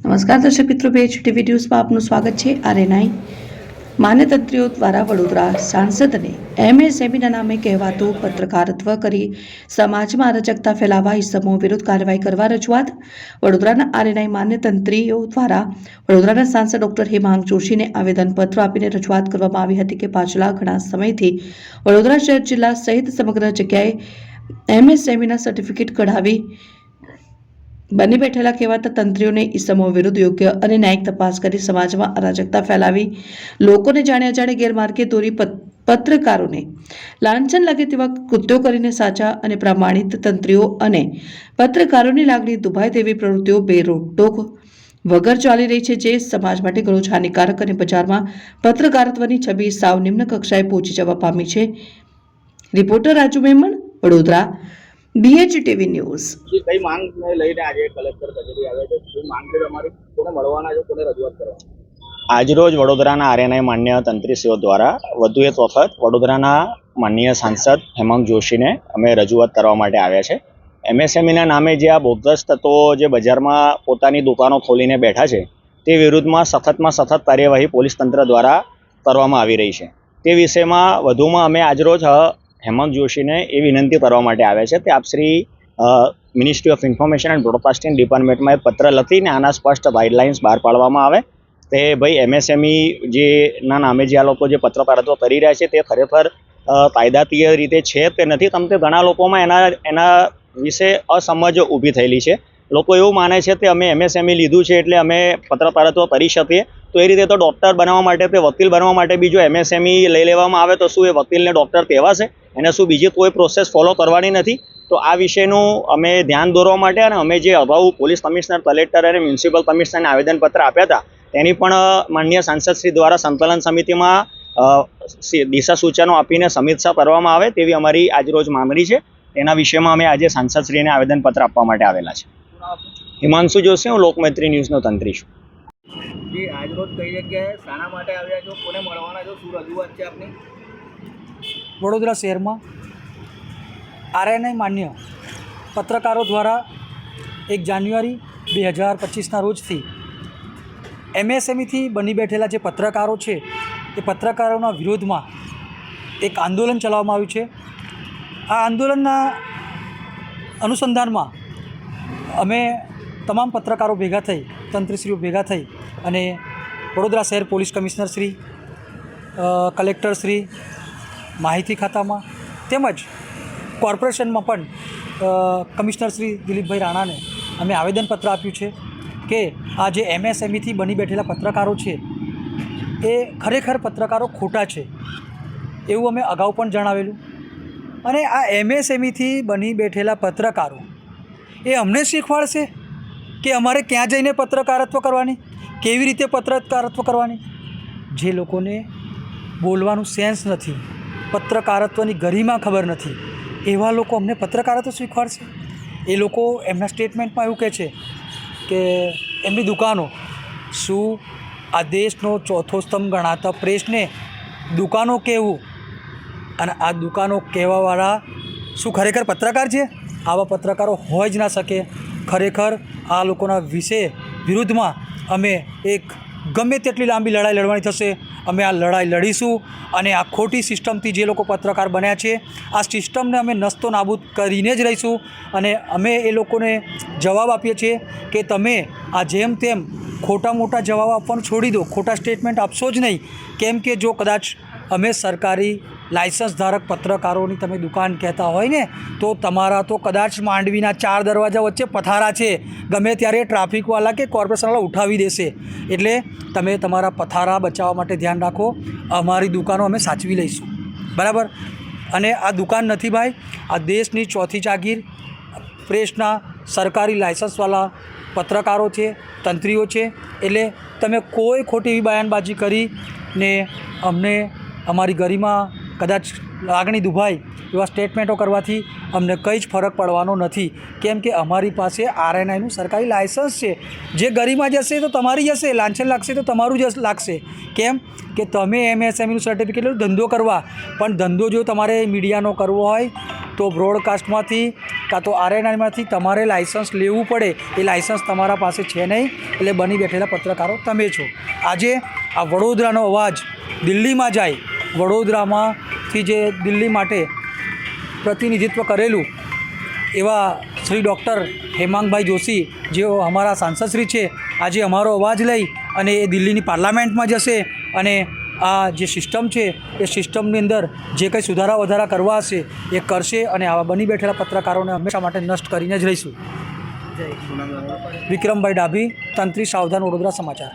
નમસ્કાર દર્શક મિત્રો, BHTV ન્યૂઝમાં આપનું સ્વાગત છે। RNI માન્યતંત્રીઓ દ્વારા વડોદરા સાંસદને MSMEના નામે કહેવાતું પત્રકારત્વ કરી સમાજમાં અરાજકતા ફેલાવવા ઇસમો વિરુદ્ધ કાર્યવાહી કરવા રજૂઆત। વડોદરાના RNI માન્યતંત્રીઓ દ્વારા વડોદરાના સાંસદ ડોક્ટર હેમાંગ જોશીને આવેદનપત્ર આપીને રજૂઆત કરવામાં આવી હતી કે પાછલા ઘણા સમયથી વડોદરા શહેર જિલ્લા સહિત સમગ્ર જગ્યાએ MSMEના સર્ટિફિકેટ કઢાવી બની બેઠેલા કહેવાતા તંત્રીઓને ઇસમો વિરુદ્ધ યોગ્ય અને ન્યાયિક તપાસ કરી સમાજમાં અરાજકતા ફેલાવી લોકોને જાણે અજાણે ગેરમાર્ગે દોરી પત્રકારોને લાંછન લાગે તેવા કૃત્યો કરીને સાચા અને પ્રમાણિત તંત્રીઓ અને પત્રકારોની લાગણી દુભાય તેવી પ્રવૃત્તિઓ બેરોકટોક વગર ચાલી રહી છે, જે સમાજ માટે ઘણું જ હાનિકારક અને બજારમાં પત્રકારત્વની છબી સાવ નિમ્ન કક્ષાએ પહોંચી જવા પામી છે। Reporter Raju Memon, Vadodara, BHTV news. કઈ માંગ ને લઈને આજે કલેક્ટર કચેરી આવ્યા છે? શું માંગ છે તમારી? કોને મળવાના છે? કોને રજૂઆત કરવાની? આજરોજ વડોદરાના RNI માન્ય તંત્રીશ્રીઓ દ્વારા વધુ એક વખત વડોદરાના માનનીય સાંસદ હેમાંગ જોશીને અમે રજૂઆત કરવા માટે આવ્યા છે। MSMEના નામે જે આ બોગસ તત્વો જે બજારમાં પોતાની દુકાનો ખોલીને બેઠા છે તે વિરુદ્ધમાં સખત કાર્યવાહી પોલીસ તંત્ર દ્વારા કરવામાં આવી રહી છે। તે વિષયમાં વધુમાં અમે આજરોજ હેમાંગ જોશીને એ વિનંતી કરવા માટે આવ્યા છે કે આપ શ્રી ministry of information and broadcasting ડિપાર્ટમેન્ટમાં એક પત્ર લખીને આના સ્પષ્ટ ગાઈડલાઇન્સ બહાર પાડવામાં આવે તે ભાઈ MSME જે ના નામે જે આ લોકો જે પત્રકારત્વ કરી રહ્યા છે તે ખરેખર કાયદાકીય રીતે છે કે નથી। તમને ઘણા લોકોમાં એના વિશે અસમજ ઊભી થયેલી છે। લોકો એવું માને છે કે અમે MSME લીધું છે એટલે અમે પત્રકારત્વ કરી શકીએ, તો એ રીતે તો ડૉક્ટર બનવા માટે કે વકીલ બનવા માટે બીજો MSME લઈ લેવામાં આવે તો શું એ વકીલને ડૉક્ટર કહેવાશે? એને શું બીજી કોઈ પ્રોસેસ ફોલો કરવાની નથી? તો આ વિષયનું અમે ધ્યાન દોરવા માટે અને અમે જે અગાઉ પોલીસ કમિશનર, કલેક્ટર અને મ્યુનિસિપલ કમિશનરને આવેદનપત્ર આપ્યા હતા તેની પણ માનનીય સાંસદશ્રી દ્વારા સંકલન સમિતિમાં દિશા સૂચનો આપીને સમીક્ષા કરવામાં આવે તેવી અમારી આજરોજ માંગણી છે। તેના વિષયમાં અમે આજે સાંસદશ્રીને આવેદનપત્ર આપવા માટે આવેલા છે। હિમાંશુ જોશી, હું લોકમૈત્રી ન્યૂઝનો તંત્રી છું। આજરોજ કઈ જગ્યાએ શાના માટે આવ્યા છો? કોને મળવાના છો? શું રજૂઆત છે આપની? વડોદરા શહેરમાં RNI માન્ય પત્રકારો દ્વારા 1 જાન્યુઆરી 2025ના રોજથી MSMEથી બની બેઠેલા જે પત્રકારો છે એ પત્રકારોના વિરોધમાં એક આંદોલન ચલાવવામાં આવ્યું છે। આ આંદોલનના અનુસંધાનમાં અમે તમામ પત્રકારો ભેગા થઈ, તંત્રીશ્રીઓ ભેગા થઈ અને વડોદરા શહેર police commissioner Shri, collector Shri, માહિતી ખાતામાં તેમજ કોર્પોરેશનમાં પણ કમિશનર શ્રી દિલીપભાઈ રાણાને અમે આવેદનપત્ર આપ્યું છે કે આ જે MSMEથી બની બેઠેલા પત્રકારો છે એ ખરેખર પત્રકારો ખોટા છે એવું અમે અગાઉ પણ જણાવેલું। અને આ MSMEથી બની બેઠેલા પત્રકારો એ અમને શીખવાડશે કે અમારે ક્યાં જઈને પત્રકારત્વ કરવાની, કેવી રીતે પત્રકારત્વ કરવાની। જે લોકોને બોલવાનું સેન્સ નથી, પત્રકારત્વની ગરિમા ખબર નથી, એવા લોકો અમને પત્રકારત્વ શીખવાડશે? એ લોકો એમના સ્ટેટમેન્ટમાં એવું કહે છે કે એમની દુકાનો, શું આ દેશનો ચોથો સ્તંભ ગણાતા પ્રેસને દુકાનો કહેવું અને આ દુકાનો કહેવાવાળા શું ખરેખર પત્રકાર છે? આવા પત્રકારો હોય જ ના શકે। ખરેખર આ લોકોના વિરુદ્ધમાં અમે એક ગમે તેટલી લાંબી લડાઈ લડવાની થશે, અમે આ લડાઈ લડીશું અને આ ખોટી સિસ્ટમથી જે લોકો પત્રકાર બન્યા છે આ સિસ્ટમને અમે નસ્તો નાબૂદ કરીને જ રહીશું। અને અમે એ લોકોને જવાબ આપીએ છીએ કે તમે આ જેમ તેમ ખોટા મોટા જવાબ આપવાનું છોડી દો, ખોટા સ્ટેટમેન્ટ આપશો જ નહીં। કેમ કે જો કદાચ અમે સરકારી લાયસન્સ ધારક પત્રકારોની તમે દુકાન કહેતા હોય ને તો તમારા તો કદાચ માંડવીના 4 દરવાજા વચ્ચે પથારા છે, ગમે ત્યારે ટ્રાફિકવાળા કે કોર્પોરેશનવાળા ઉઠાવી દેશે। એટલે તમે તમારા પથારા બચાવવા માટે ધ્યાન રાખો, અમારી દુકાનો અમે સાચવી લઈશું, બરાબર? અને આ દુકાન નથી ભાઈ, આ દેશની ચોથી જાગીર પ્રેસના સરકારી લાયસન્સવાળા પત્રકારો છે, તંત્રીઓ છે। એટલે તમે કોઈ ખોટી એવી બયાનબાજી કરીને અમને અમારી ગરિમા કદાચ લાગણી દુભાય એવા સ્ટેટમેન્ટો કરવાથી અમને કંઈ જ ફરક પડવાનો નથી, કેમ કે અમારી પાસે આરએનઆઈનું સરકારી લાયસન્સ છે. જે ગરીમાં જશે તો તમારી જશે, લાંછન લાગશે તો તમારું જ લાગશે. કેમ કે તમે એમએસએમઈનું સર્ટિફિકેટ લો ધંધો કરવા, પણ ધંધો જો તમારે મીડિયાનો કરવો હોય તો બ્રોડકાસ્ટમાંથી કાં તો આરએનઆઈમાંથી તમારે લાયસન્સ લેવું પડે. એ લાયસન્સ તમારા પાસે છે નહીં, એટલે બની બેઠેલા પત્રકારો તમે છો. આજે આ વડોદરાનો અવાજ દિલ્હીમાં જાય, વડોદરામાંથી જે દિલ્હી માટે પ્રતિનિધિત્વ કરેલું એવા શ્રી ડૉક્ટર હેમાંગભાઈ જોશી, જેઓ અમારા સાંસદશ્રી છે, આજે અમારો અવાજ લઈ અને એ દિલ્હીની પાર્લામેન્ટમાં જશે અને આ જે સિસ્ટમ છે એ સિસ્ટમની અંદર જે કંઈ સુધારા વધારા કરવા હશે એ કરશે અને આવા બની બેઠેલા પત્રકારોને હંમેશા માટે નષ્ટ કરીને જ રહીશું. વિક્રમભાઈ ડાભી, તંત્રી સાવધાન, વડોદરા સમાચાર.